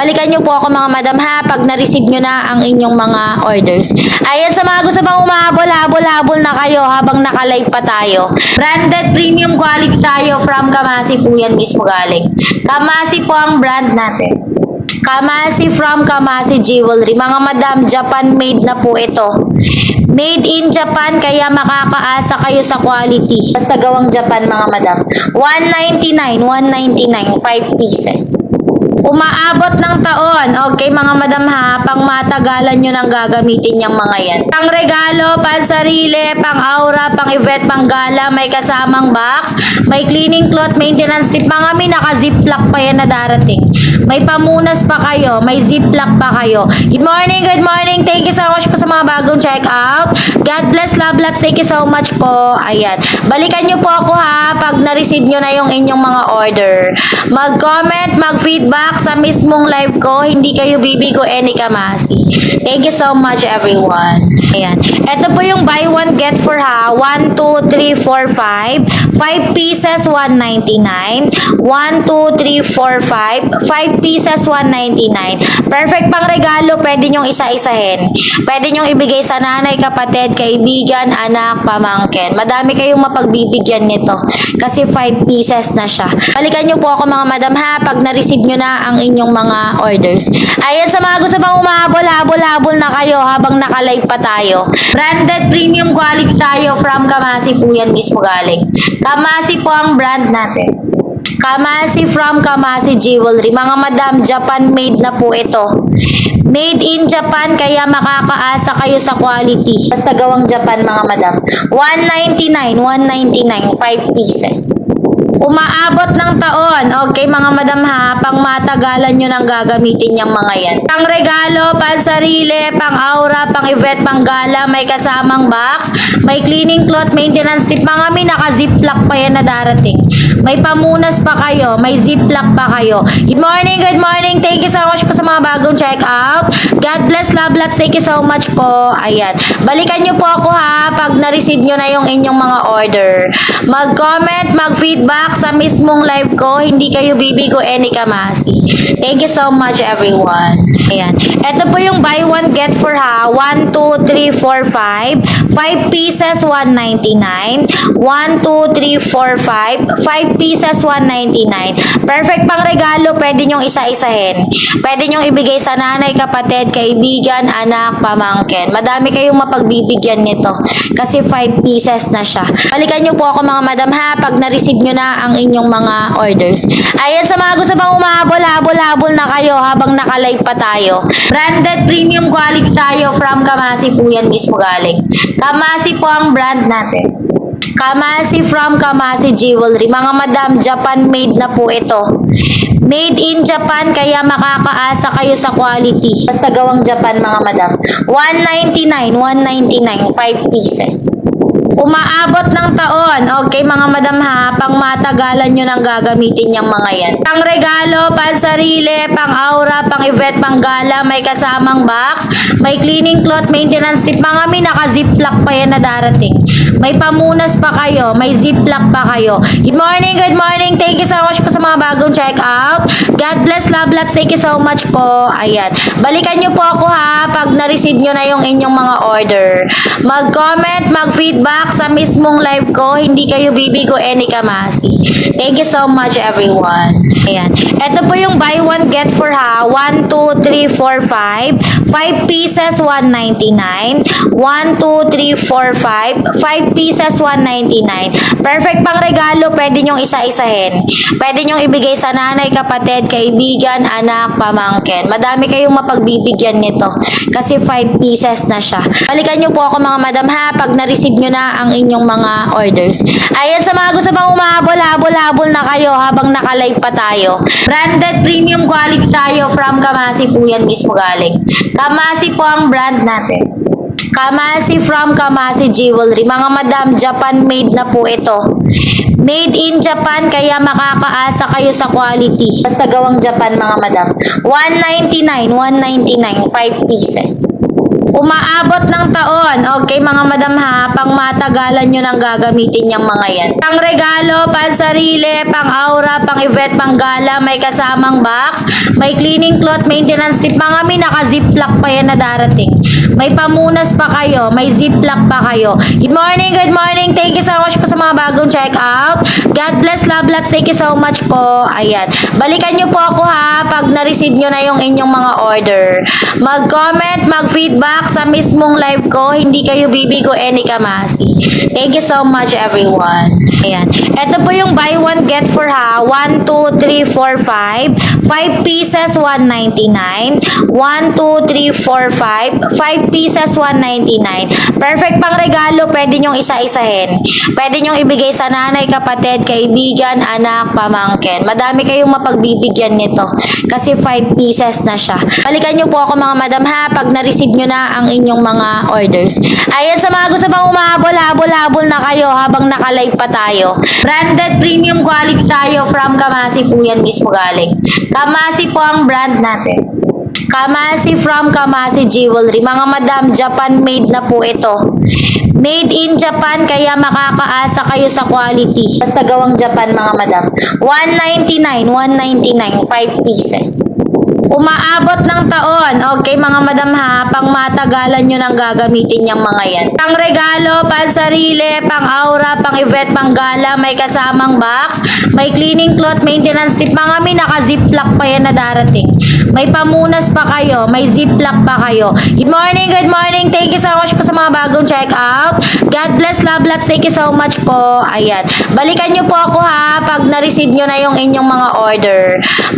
Balikan niyo po ako mga madam ha pag na-receive niyo na ang inyong mga orders. Ayan, sa mga gusto pang habol na kayo habang naka-live pa tayo. Branded premium quality tayo from Kamasi po yan mismo galing. Kamasi po ang brand natin. Kamasi from Kamasi Jewelry. Mga madam, Japan made na po ito. Made in Japan, kaya makakaasa kayo sa quality. Basta gawang Japan mga madam. 199, 5 pieces. Umaabot ng taon. Okay mga madam ha, pang matagalan nyo nang gagamitin yung mga yan. Pang regalo, pang sarili, pang aura, pang event, pang gala, may kasamang box, may cleaning cloth, maintenance tip. Mga may naka-ziplock pa yan na darating. May pamunas pa kayo, may ziplock pa kayo. Good morning, good morning. Thank you so much po sa mga bagong check out. God bless, love lots. Thank you so much po. Ayan. Balikan nyo po ako ha pag na-receive nyo na yung inyong mga order. Mag-comment, mag-feedback sa mismong live ko. Hindi kayo bibigo any Kamasi. Thank you so much everyone. Ayan. Ito po yung buy one get for ha. 1, 2, 3, 4, 5. 5 pieces, 199. 1, 2, 3, 4, 5. 5 pieces, 199. Perfect pang regalo. Pwede nyong isa-isahin. Pwede nyong ibigay sa nanay, kapatid, kaibigan, anak, pamangkin. Madami kayong mapagbibigyan nito. Kasi 5 pieces na siya. Balikan nyo po ako mga madam ha pag na-receive nyo na ang inyong mga orders. Ayan, sa mga gusto pang habol na kayo habang naka-live pa tayo. Branded premium quality tayo from Kamasi po yan mismo galing. Kamasi po ang brand natin. Kamasi from Kamasi Jewelry. Mga madam, Japan made na po ito. Made in Japan, kaya makakaasa kayo sa quality. Basta gawang Japan mga madam. 199, 5 pieces. Umaabot ng taon. Okay mga madam ha, pang matagalan nyo nang gagamitin yung mga yan. Pang regalo, pang sarili, pang aura, pang event, pang gala, may kasamang box, may cleaning cloth, maintenance tip. Mga may naka-ziplock pa yan na darating. May pamunas pa kayo, may ziplock pa kayo. Good morning, good morning. Thank you so much po sa mga bagong check out. God bless, love lots. Thank you so much po. Ayan. Balikan nyo po ako ha pag na-receive nyo na yung inyong mga order. Mag-comment, mag-feedback sa mismong live ko. Hindi kayo bibigo any Kamasi. Thank you so much everyone. Ayan. Ito po yung buy one get for ha. 1, 2, 3, 4, 5. 5 pieces, 199. 1, 2, 3, 4, 5. 5 pieces, 199. Perfect pang regalo. Pwede nyong isa-isahin. Pwede nyong ibigay sa nanay, kapatid, kaibigan, anak, pamangkin. Madami kayong mapagbibigyan nito. Kasi 5 pieces na siya. Balikan nyo po ako mga madam ha pag na-receive nyo na ang inyong mga orders. Ayan, sa mga gusto pang habol na kayo habang naka-live pa tayo. Branded premium quality tayo from Kamasi po yan mismo galing. Kamasi po ang brand natin. Kamasi from Kamasi Jewelry. Mga madam, Japan made na po ito. Made in Japan, kaya makakaasa kayo sa quality. Basta gawang Japan mga madam. 199, 5 pieces. Umaabot ng taon. Okay mga madam ha, pang matagalan nyo nang gagamitin yung mga yan. Pang regalo, pang sarili, pang aura, pang event, pang gala, may kasamang box, may cleaning cloth, maintenance tip. Mga may naka-ziplock pa yan na darating. May pamunas pa kayo, may ziplock pa kayo. Good morning, good morning. Thank you so much po sa mga bagong check out. God bless, love lots. Thank you so much po. Ayan. Balikan nyo po ako ha pag na-receive nyo na yung inyong mga order. Mag-comment, mag-feedback sa mismong live ko. Hindi kayo bibigo any Kamasi. Thank you so much everyone. Ayan. Ito po yung buy one get for ha. 1, 2, 3, 4, 5. 5 pieces, 199. 1, 2, 3, 4, 5. 5 pieces, 199. Perfect pang regalo. Pwede nyong isa-isahin. Pwede nyong ibigay sa nanay, kapatid, kaibigan, anak, pamangkin. Madami kayong mapagbibigyan nito. Kasi 5 pieces na siya. Balikan nyo po ako mga madam ha pag na-receive nyo na ang inyong mga orders. Ayan, sa mga gusto pang habol na kayo habang naka-live pa tayo. Branded premium quality tayo from Kamasi po yan mismo galing. Kamasi po ang brand natin. Kamasi from Kamasi Jewelry. Mga madam, Japan made na po ito. Made in Japan, kaya makakaasa kayo sa quality. Basta gawang Japan mga madam. 199, 5 pieces. Umaabot ng taon. Okay mga madam ha, pang matagalan nyo nang gagamitin yung mga yan. Pang regalo, pang sarili, pang aura, pang event, pang gala, may kasamang box, may cleaning cloth, maintenance tip. Mga mi, naka-ziplock pa yan na darating. May pamunas pa kayo, may ziplock pa kayo. Good morning, good morning. Thank you so much po sa mga bagong check out. God bless, love lots. Thank you so much po. Ayan. Balikan nyo po ako ha pag na-receive nyo na yung inyong mga order. Mag-comment, mag-feedback sa mismong live ko. Hindi kayo bibigo any kamasi. Thank you so much everyone. Ayan. Ito po yung buy one get four ha. 1, 2, 3, 4, 5. 5 pieces, 199. 1, 2, 3, 4, 5. 5 pieces, 199. Perfect pang regalo. Pwede nyong isa-isahin. Pwede nyong ibigay sa nanay, kapatid, kaibigan, anak, pamangkin. Madami kayong mapagbibigyan nito. Kasi 5 pieces na siya. Balikan nyo po ako mga madam ha pag na-receive nyo na ang inyong mga orders. Ayan, sa mga gusto pang umahabol, habol na kayo habang naka-live pa tayo. Branded premium quality tayo from Kamasi po yan mismo galing. Kamasi po ang brand natin. Kamasi from Kamasi Jewelry. Mga madam, Japan made na po ito. Made in Japan, kaya makakaasa kayo sa quality. Basta gawang Japan mga madam. 199, 5 pieces. Umaabot ng taon. Okay mga madam ha, pang matagalan nyo nang gagamitin yung mga yan. Pang regalo, pang sarili, pang aura, pang event, pang gala, may kasamang box, may cleaning cloth, maintenance tip. Mga mi, naka-ziplock pa yan na darating. May pamunas pa kayo, may ziplock pa kayo. Good morning, good morning. Thank you so much po sa mga bagong check out. God bless, love lots. Thank you so much po. Ayan. Balikan nyo po ako ha pag na-receive nyo na yung inyong mga order.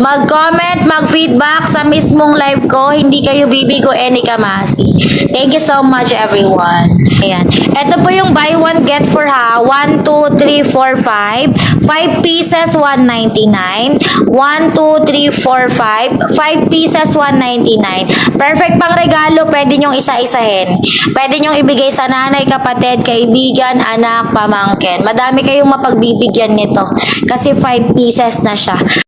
Mag-comment, mag-feedback sa mismong live ko. Hindi kayo bibigo any kamasi. Thank you so much everyone. Ayan. Ito po yung buy one get four ha. 1, 2, 3, 4, 5. 5 pieces, 199. 1, 2, 3, 4, 5. 5 pieces, 199. Perfect pang regalo. Pwede nyong isa-isahin. Pwede nyong ibigay sa nanay, kapatid, kaibigan, anak, pamangkin. Madami kayong mapagbibigyan nito. Kasi 5 pieces na siya.